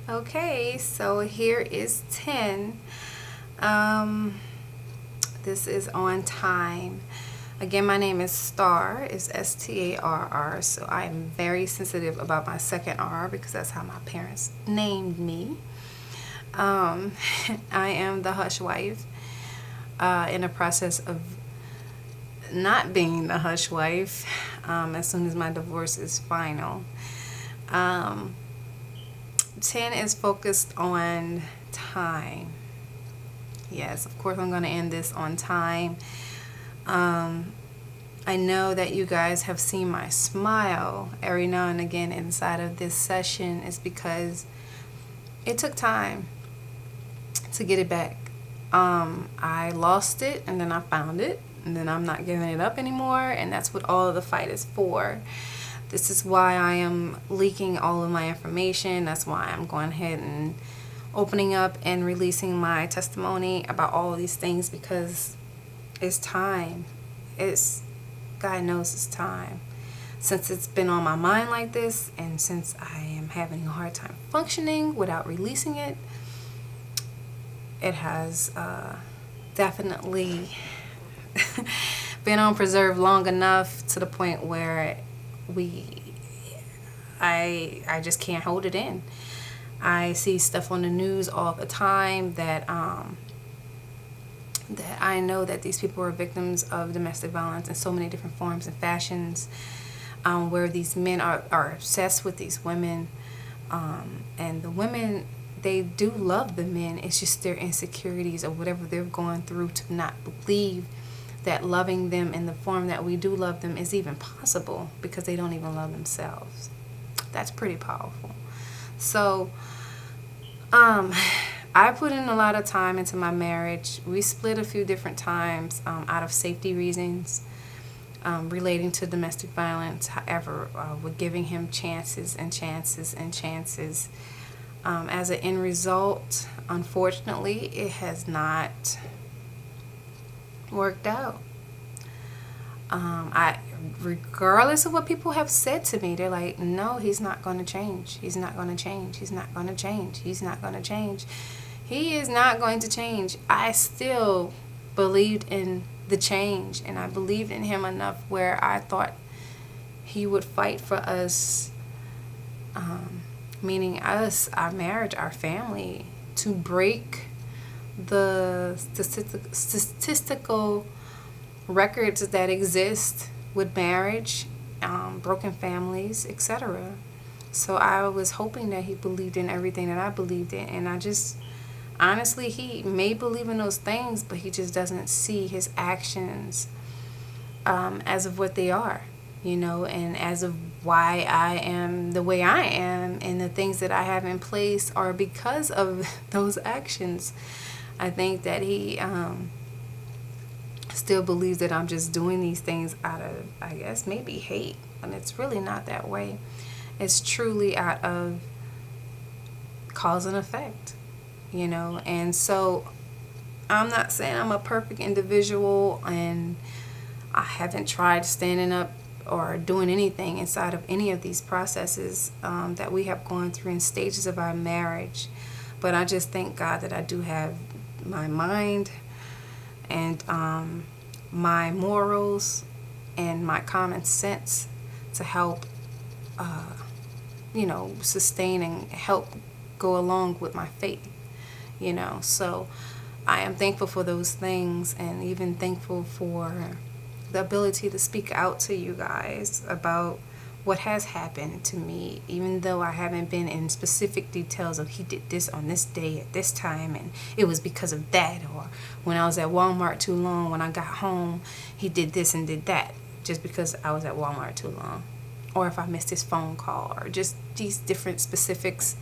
Okay, so here is 10. This is on time. Again, my name is Star. It's Starr. So I am very sensitive about my second R because that's how my parents named me. I am the hush wife in the process of not being the hush wife as soon as my divorce is final. Um, 10 is focused on time. Yes, of course, I'm going to end this on time. I know that you guys have seen my smile every now and again inside of this session. Is because it took time to get it back. I lost it and then I found it, and then I'm not giving it up anymore, and that's what all of the fight is for. This is why I am leaking all of my information. That's why I'm going ahead and opening up and releasing my testimony about all of these things, because it's time. God knows it's time. Since it's been on my mind like this, and since I am having a hard time functioning without releasing it, it has definitely been on preserve long enough to the point where I just can't hold it in. I see stuff on the news all the time that I know that these people are victims of domestic violence in so many different forms and fashions, where these men are obsessed with these women, and the women, they do love the men. It's just their insecurities or whatever they're going through to not believe that loving them in the form that we do love them is even possible, because they don't even love themselves. That's pretty powerful. So I put in a lot of time into my marriage. We split a few different times out of safety reasons relating to domestic violence. However, we're giving him chances and chances and chances. As an end result, unfortunately, it has not worked out. Regardless of what people have said to me, they're like, no, he's not going to change. He's not going to change. He's not going to change. He's not going to change. He is not going to change. I still believed in the change, and I believed in him enough where I thought he would fight for us, meaning us, our marriage, our family, to break the statistical records that exist with marriage, broken families, etc. So I was hoping that he believed in everything that I believed in, and I just, honestly, he may believe in those things, but he just doesn't see his actions as of what they are, and as of why I am the way I am, and the things that I have in place are because of those actions. I think that he still believes that I'm just doing these things out of, I guess, maybe hate, and it's really not that way. It's truly out of cause and effect, and so I'm not saying I'm a perfect individual, and I haven't tried standing up or doing anything inside of any of these processes that we have gone through in stages of our marriage, but I just thank God that I do have my mind and my morals and my common sense to help sustain and help go along with my faith, so I am thankful for those things, and even thankful for the ability to speak out to you guys about what has happened to me, even though I haven't been in specific details of he did this on this day at this time and it was because of that, or when I was at Walmart too long, when I got home he did this and did that just because I was at Walmart too long, or if I missed his phone call, or just these different specifics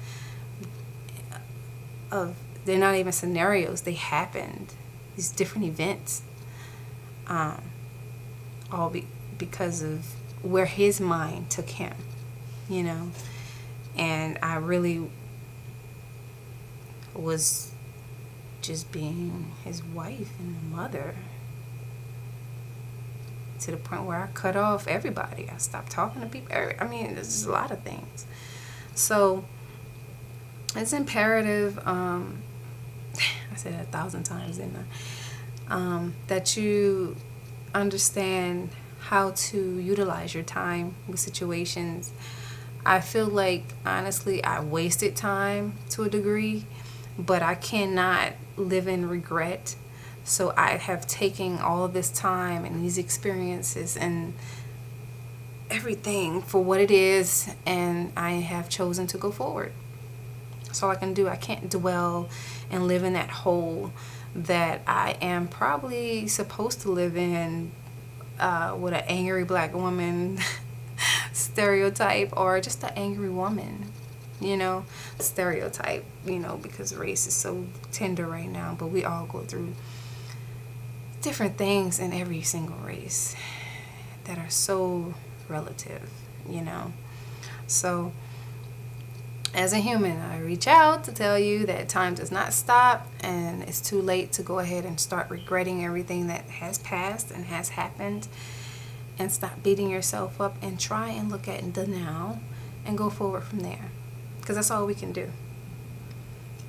of, they're not even scenarios, they happened, these different events, all because of where his mind took him, and I really was just being his wife and mother to the point where I cut off everybody. I stopped talking to people. I mean, there's just a lot of things. So it's imperative, I said it 1,000 times, didn't I? That you understand how to utilize your time with situations. I feel like, honestly, I wasted time to a degree, but I cannot live in regret. So I have taken all of this time and these experiences and everything for what it is, and I have chosen to go forward. That's all I can do. I can't dwell and live in that hole that I am probably supposed to live in, with an angry black woman stereotype, or just an angry woman, stereotype, because race is so tender right now, but we all go through different things in every single race that are so relative, So, as a human, I reach out to tell you that time does not stop, and it's too late to go ahead and start regretting everything that has passed and has happened, and stop beating yourself up and try and look at the now and go forward from there, because that's all we can do.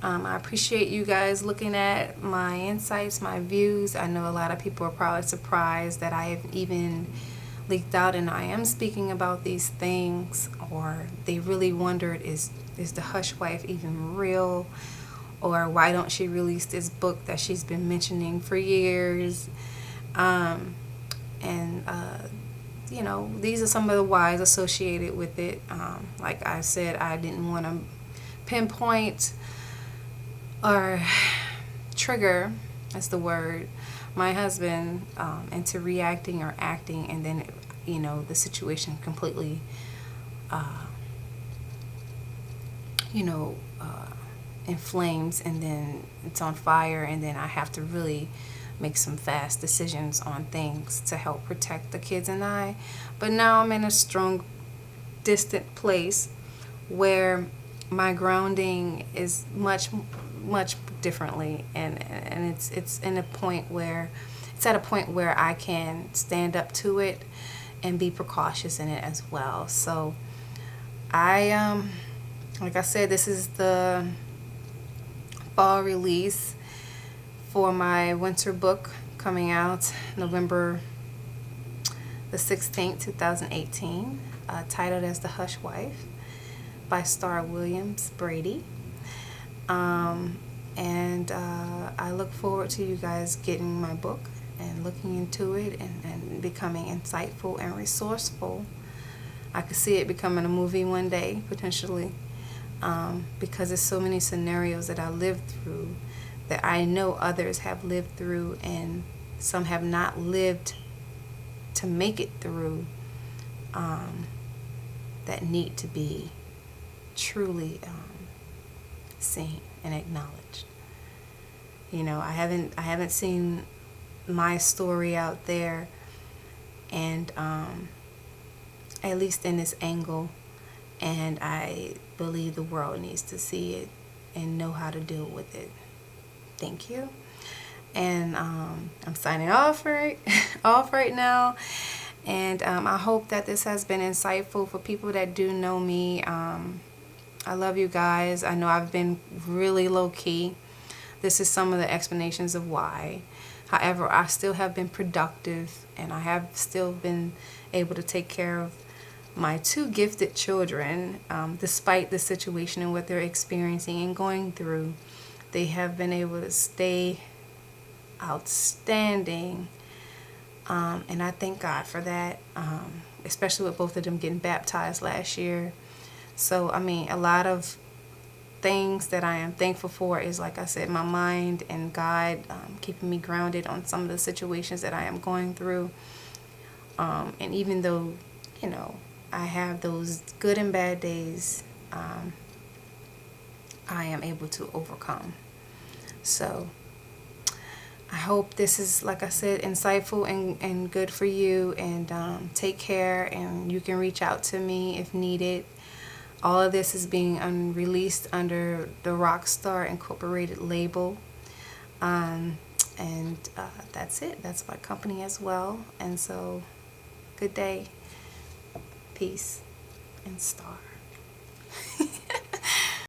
I appreciate you guys looking at my insights, my views. I know a lot of people are probably surprised that I have even leaked out and I am speaking about these things, or they really wondered, is the Hush Wife even real, or why don't she release this book that she's been mentioning for years? These are some of the whys associated with it. Like I said, I didn't want to pinpoint or trigger, that's the word, my husband into reacting or acting, and then the situation completely inflames, and then it's on fire, and then I have to really make some fast decisions on things to help protect the kids and I. But now I'm in a strong, distant place where my grounding is much differently, and it's at a point where I can stand up to it and be precautious in it as well. So I like I said, this is the fall release for my winter book coming out November the 16th, 2018, titled as The Hush Wife by Star Williams Brady. And I look forward to you guys getting my book and looking into it and becoming insightful and resourceful. I could see it becoming a movie one day, potentially, because there's so many scenarios that I lived through that I know others have lived through, and some have not lived to make it through, that need to be truly seen and acknowledged. I haven't seen my story out there, and at least in this angle, and I believe the world needs to see it and know how to deal with it. Thank you. And I'm signing off right now. And I hope that this has been insightful for people that do know me. I love you guys. I know I've been really low key. This is some of the explanations of why. However, I still have been productive, and I have still been able to take care of my two gifted children, despite the situation and what they're experiencing and going through. They have been able to stay outstanding, and I thank God for that, especially with both of them getting baptized last year. So, a lot of things that I am thankful for is, like I said, my mind and God keeping me grounded on some of the situations that I am going through. And even though, I have those good and bad days, I am able to overcome. So I hope this is, like I said, insightful and good for you. And take care, and you can reach out to me if needed. All of this is being released under the Rockstar Incorporated label. And that's it. That's my company as well. And so, good day, peace, and star.